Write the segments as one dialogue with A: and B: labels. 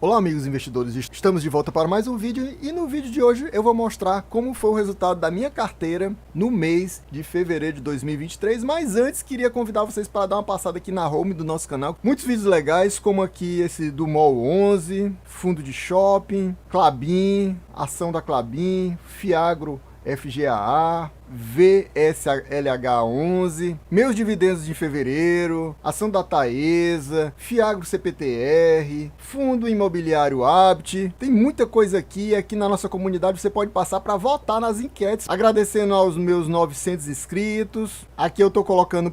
A: Olá amigos investidores, estamos de volta para mais um vídeo e no vídeo de hoje eu vou mostrar como foi o resultado da minha carteira no mês de fevereiro de 2023, mas antes queria convidar vocês para dar uma passada aqui na home do nosso canal. Muitos vídeos legais, como aqui esse do MOL 11, fundo de shopping, Klabin, ação da Klabin, Fiagro FGAA, VSLH11, meus dividendos de fevereiro, ação da Taesa, Fiagro CPTR, fundo imobiliário Habitat. Tem muita coisa aqui na nossa comunidade, você pode passar para votar nas enquetes. Agradecendo aos meus 900 inscritos. Aqui eu tô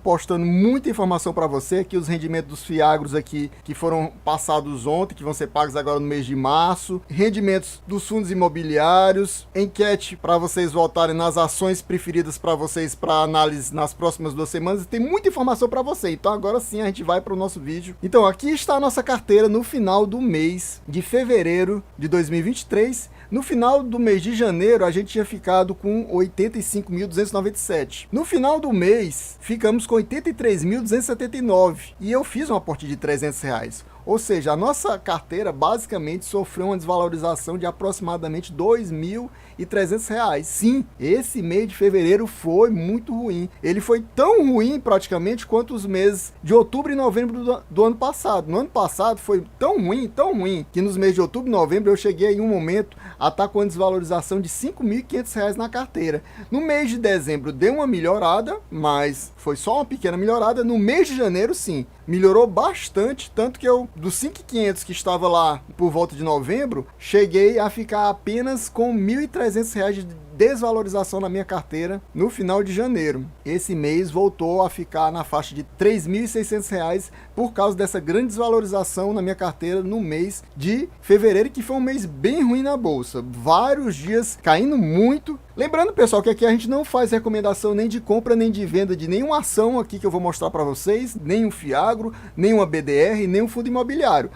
A: postando muita informação para você, aqui os rendimentos dos Fiagros aqui que foram passados ontem, que vão ser pagos agora no mês de março, rendimentos dos fundos imobiliários, enquete para vocês votarem nas ações preferidas para vocês para análise nas próximas 2 semanas. Tem muita informação para você, então agora sim a gente vai para o nosso vídeo. Então aqui está a nossa carteira no final do mês de fevereiro de 2023. No final do mês de janeiro a gente tinha ficado com 85.297. No final do mês ficamos com 83.279 e eu fiz um aporte de R$300. Ou seja, a nossa carteira basicamente sofreu uma desvalorização de aproximadamente R$2.300. Sim, esse mês de fevereiro foi muito ruim. Ele foi tão ruim praticamente quanto os meses de outubro e novembro do ano passado. No ano passado foi tão ruim, que nos meses de outubro e novembro eu cheguei em um momento a estar com uma desvalorização de R$5.500 na carteira. No mês de dezembro deu uma melhorada, mas foi só uma pequena melhorada. No mês de janeiro, sim, melhorou bastante, tanto que eu, dos 5.500 que estava lá por volta de novembro, cheguei a ficar apenas com R$1.300 de desvalorização na minha carteira no final de janeiro. Esse mês voltou a ficar na faixa de R$3.600 por causa dessa grande desvalorização na minha carteira no mês de fevereiro, que foi um mês bem ruim na bolsa. Vários dias caindo muito. Lembrando, pessoal, que aqui a gente não faz recomendação nem de compra nem de venda de nenhuma ação aqui que eu vou mostrar para vocês, nem um Fiagro, nem uma BDR, nem um fundo imobiliário.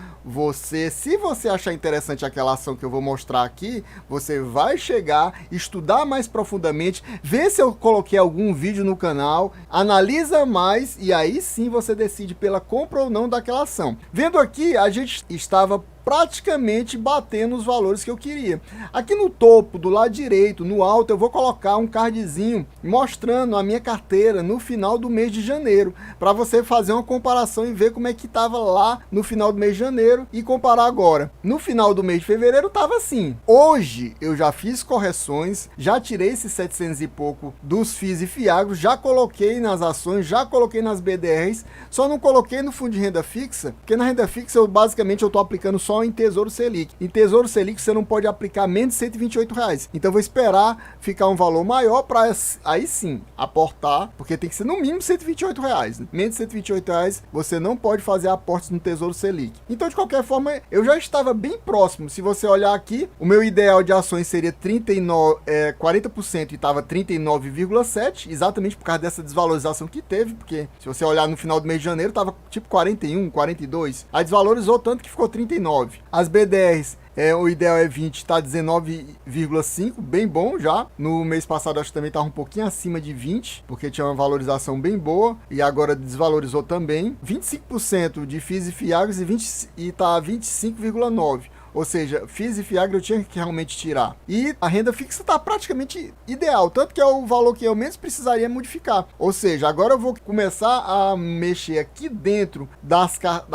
A: Se você achar interessante aquela ação que eu vou mostrar aqui, você vai chegar, estudar mais profundamente, ver se eu coloquei algum vídeo no canal, analisa mais e aí sim você decide pela compra ou não daquela ação. Vendo aqui, a gente estava praticamente batendo os valores que eu queria. Aqui no topo, do lado direito, no alto, eu vou colocar um cardzinho mostrando a minha carteira no final do mês de janeiro, para você fazer uma comparação e ver como é que estava lá no final do mês de janeiro e comparar agora. No final do mês de fevereiro estava assim. Hoje eu já fiz correções, já tirei esses 700 e pouco dos FIIs e Fiagros, já coloquei nas ações, já coloquei nas BDRs, só não coloquei no fundo de renda fixa, porque na renda fixa eu basicamente estou aplicando só em Tesouro Selic. Em Tesouro Selic você não pode aplicar menos de R$128. Então eu vou esperar ficar um valor maior para aí sim aportar, porque tem que ser no mínimo R$128. Né? Menos de R$128 você não pode fazer aportes no Tesouro Selic. Então de qualquer forma eu já estava bem próximo. Se você olhar aqui, o meu ideal de ações seria 40% e estava 39,7, exatamente por causa dessa desvalorização que teve, porque se você olhar no final do mês de janeiro estava tipo 41, 42. Aí desvalorizou tanto que ficou 39. As BDRs, o ideal é 20, está 19,5, bem bom já. No mês passado acho que também estava um pouquinho acima de 20, porque tinha uma valorização bem boa e agora desvalorizou também. 25% de FIIs e Fiagros e está 25,9. Ou seja, FIIs e Fiagro eu tinha que realmente tirar. E a renda fixa está praticamente ideal, tanto que é o valor que eu menos precisaria modificar. Ou seja, agora eu vou começar a mexer aqui dentro da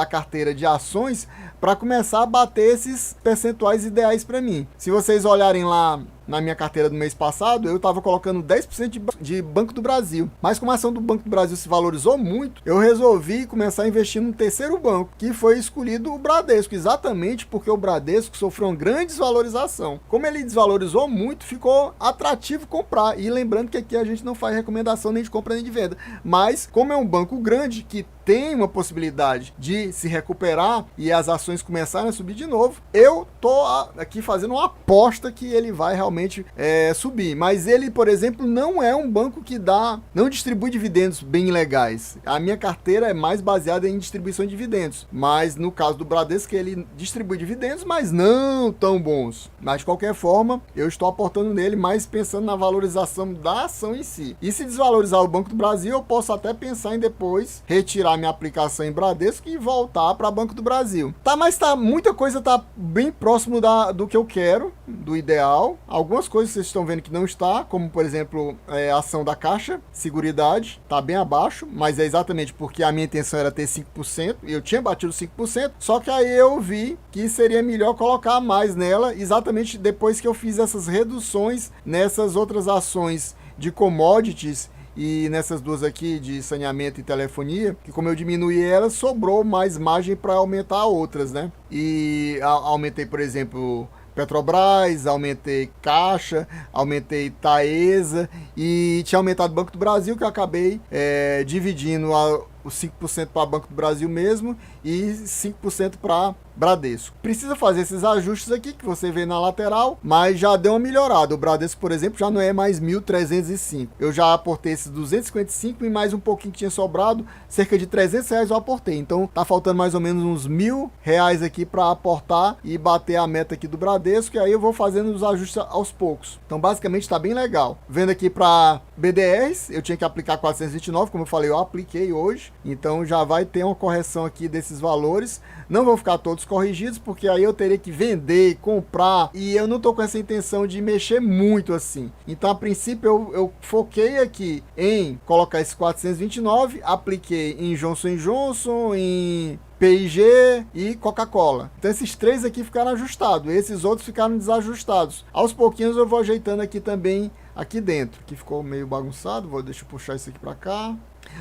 A: carteira de ações para começar a bater esses percentuais ideais para mim. Se vocês olharem lá na minha carteira do mês passado, eu estava colocando 10% de Banco do Brasil. Mas como a ação do Banco do Brasil se valorizou muito, eu resolvi começar a investir no terceiro banco, que foi escolhido o Bradesco, exatamente porque o Bradesco sofreu uma grande desvalorização. Como ele desvalorizou muito, ficou atrativo comprar. E lembrando que aqui a gente não faz recomendação nem de compra nem de venda. Mas como é um banco grande que tem uma possibilidade de se recuperar e as ações começarem a subir de novo, eu tô aqui fazendo uma aposta que ele vai realmente subir. Mas ele, por exemplo, não é um banco que não distribui dividendos bem legais. A minha carteira é mais baseada em distribuição de dividendos, mas no caso do Bradesco ele distribui dividendos, mas não tão bons. Mas de qualquer forma, eu estou aportando nele, mais pensando na valorização da ação em si. E se desvalorizar o Banco do Brasil, eu posso até pensar em depois retirar fechar minha aplicação em Bradesco e voltar para Banco do Brasil. Tá, mas muita coisa tá bem próximo do que eu quero, do ideal. Algumas coisas vocês estão vendo que não está, como por exemplo, a ação da Caixa Seguridade, tá bem abaixo, mas é exatamente porque a minha intenção era ter 5%, e eu tinha batido 5%, só que aí eu vi que seria melhor colocar mais nela, exatamente depois que eu fiz essas reduções nessas outras ações de commodities e nessas duas aqui de saneamento e telefonia, que como eu diminuí elas, sobrou mais margem para aumentar outras, né? E aumentei, por exemplo, Petrobras, aumentei Caixa, aumentei Taesa e tinha aumentado Banco do Brasil, que eu acabei dividindo os 5% para Banco do Brasil mesmo e 5% para Bradesco. Precisa fazer esses ajustes aqui que você vê na lateral, mas já deu uma melhorada. O Bradesco, por exemplo, já não é mais 1.305. Eu já aportei esses 255 e mais um pouquinho que tinha sobrado, cerca de R$300 eu aportei. Então tá faltando mais ou menos uns R$1.000 aqui para aportar e bater a meta aqui do Bradesco, e aí eu vou fazendo os ajustes aos poucos. Então basicamente tá bem legal. Vendo aqui para BDRs, eu tinha que aplicar 429, como eu falei, eu apliquei hoje. Então já vai ter uma correção aqui desses valores. Não vão ficar todos corrigidos, porque aí eu teria que vender, comprar, e eu não tô com essa intenção de mexer muito assim. Então a princípio eu foquei aqui em colocar esse 429, apliquei em Johnson & Johnson, em P&G e Coca-Cola. Então esses três aqui ficaram ajustados, esses outros ficaram desajustados. Aos pouquinhos eu vou ajeitando aqui também, aqui dentro, que ficou meio bagunçado. Deixa eu puxar isso aqui para cá.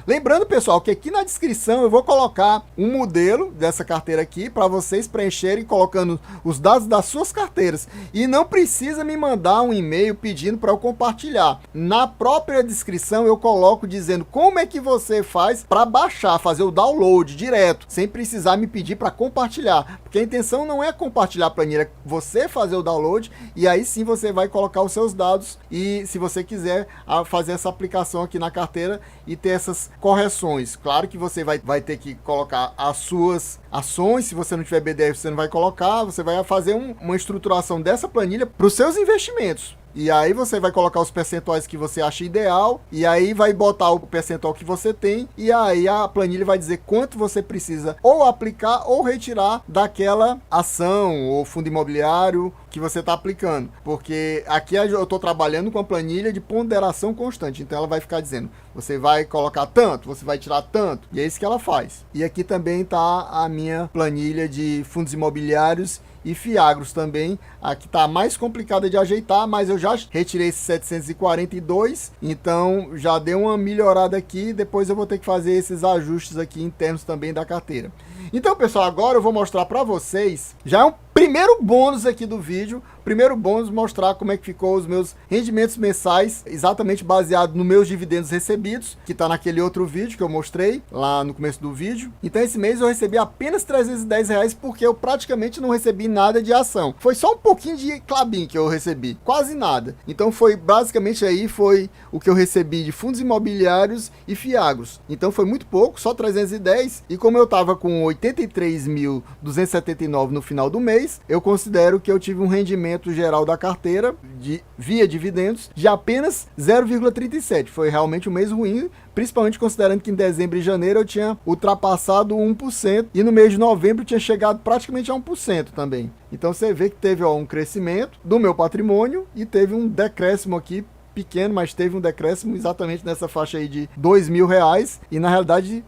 A: Lembrando, pessoal, que aqui na descrição eu vou colocar um modelo dessa carteira aqui para vocês preencherem, colocando os dados das suas carteiras. E não precisa me mandar um e-mail pedindo para eu compartilhar. Na própria descrição eu coloco dizendo como é que você faz para baixar, fazer o download direto, sem precisar me pedir para compartilhar. Porque a intenção não é compartilhar a planilha, é você fazer o download e aí sim você vai colocar os seus dados e, se você quiser, fazer essa aplicação aqui na carteira e ter essas correções. Claro que você vai ter que colocar as suas ações. Se você não tiver BDR, você não vai colocar. Você vai fazer uma estruturação dessa planilha para os seus investimentos. E aí você vai colocar os percentuais que você acha ideal, e aí vai botar o percentual que você tem, e aí a planilha vai dizer quanto você precisa ou aplicar ou retirar daquela ação ou fundo imobiliário que você está aplicando. Porque aqui eu estou trabalhando com a planilha de ponderação constante, então ela vai ficar dizendo, você vai colocar tanto, você vai tirar tanto, e é isso que ela faz. E aqui também está a minha planilha de fundos imobiliários e Fiagros também. Aqui tá mais complicada de ajeitar, mas eu já retirei esses 742, então já deu uma melhorada aqui. Depois eu vou ter que fazer esses ajustes aqui internos também da carteira. Então, pessoal, agora eu vou mostrar para vocês, já é um primeiro bônus aqui do vídeo, primeiro bônus, mostrar como é que ficou os meus rendimentos mensais, exatamente baseado nos meus dividendos recebidos, que tá naquele outro vídeo que eu mostrei lá no começo do vídeo. Então esse mês eu recebi apenas R$310, porque eu praticamente não recebi nada de ação. Foi só um pouquinho de Klabin que eu recebi, quase nada. Então foi basicamente aí, foi o que eu recebi de fundos imobiliários e Fiagros. Então foi muito pouco, só 310, e como eu tava com 83.279 no final do mês, eu considero que eu tive um rendimento geral da carteira via dividendos de apenas 0,37. Foi realmente um mês ruim, principalmente considerando que em dezembro e janeiro eu tinha ultrapassado 1% e no mês de novembro tinha chegado praticamente a 1% também. Então você vê que teve um crescimento do meu patrimônio e teve um decréscimo aqui pequeno, mas teve um decréscimo exatamente nessa faixa aí de R$2.000, e na realidade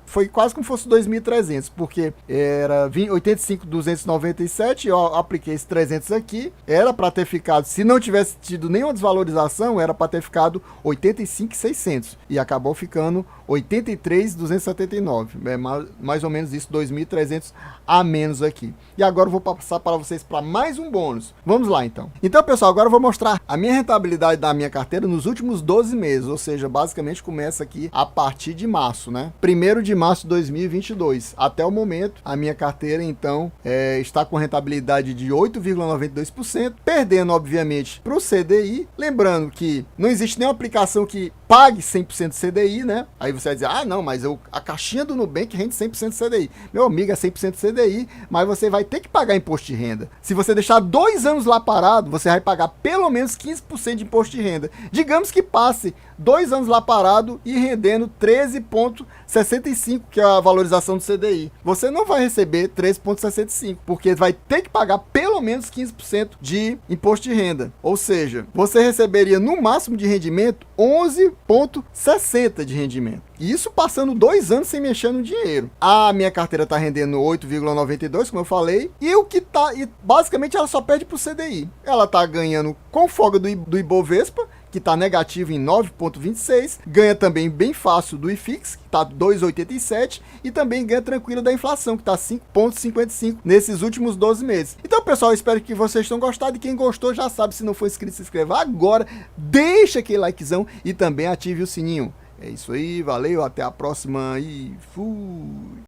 A: foi quase como se fosse 2.300, porque era 85.297, eu apliquei esse 300 aqui, era para ter ficado, se não tivesse tido nenhuma desvalorização, era para ter ficado 85.600, e acabou ficando 83.279, mais ou menos isso, 2.300 a menos aqui. E agora eu vou passar para vocês para mais um bônus. Vamos lá então. Então, pessoal, agora eu vou mostrar a minha rentabilidade da minha carteira nos últimos 12 meses, ou seja, basicamente começa aqui a partir de março, né? 1º de março de 2022. Até o momento, a minha carteira, então, está com rentabilidade de 8,92%, perdendo, obviamente, para o CDI. Lembrando que não existe nenhuma aplicação que pague 100% CDI, né? Aí você vai dizer, ah, não, mas a caixinha do Nubank rende 100% CDI. Meu amigo, é 100% CDI, mas você vai ter que pagar imposto de renda. Se você deixar 2 anos lá parado, você vai pagar pelo menos 15% de imposto de renda. Digamos que passe 2 anos lá parado e rendendo 13,65, que é a valorização do CDI. Você não vai receber 13,65, porque vai ter que pagar pelo menos 15% de imposto de renda. Ou seja, você receberia no máximo de rendimento 11,60 de rendimento. E isso passando 2 anos sem mexer no dinheiro. A minha carteira está rendendo 8,92, como eu falei, e o que tá, e basicamente ela só perde para o CDI. Ela está ganhando com folga do Ibovespa, que está negativo em 9,26, ganha também bem fácil do IFIX, que está 2,87, e também ganha tranquilo da inflação, que está 5,55 nesses últimos 12 meses. Então, pessoal, eu espero que vocês tenham gostado, e quem gostou já sabe, se não for inscrito, se inscreva agora, deixa aquele likezão e também ative o sininho. É isso aí, valeu, até a próxima e fui!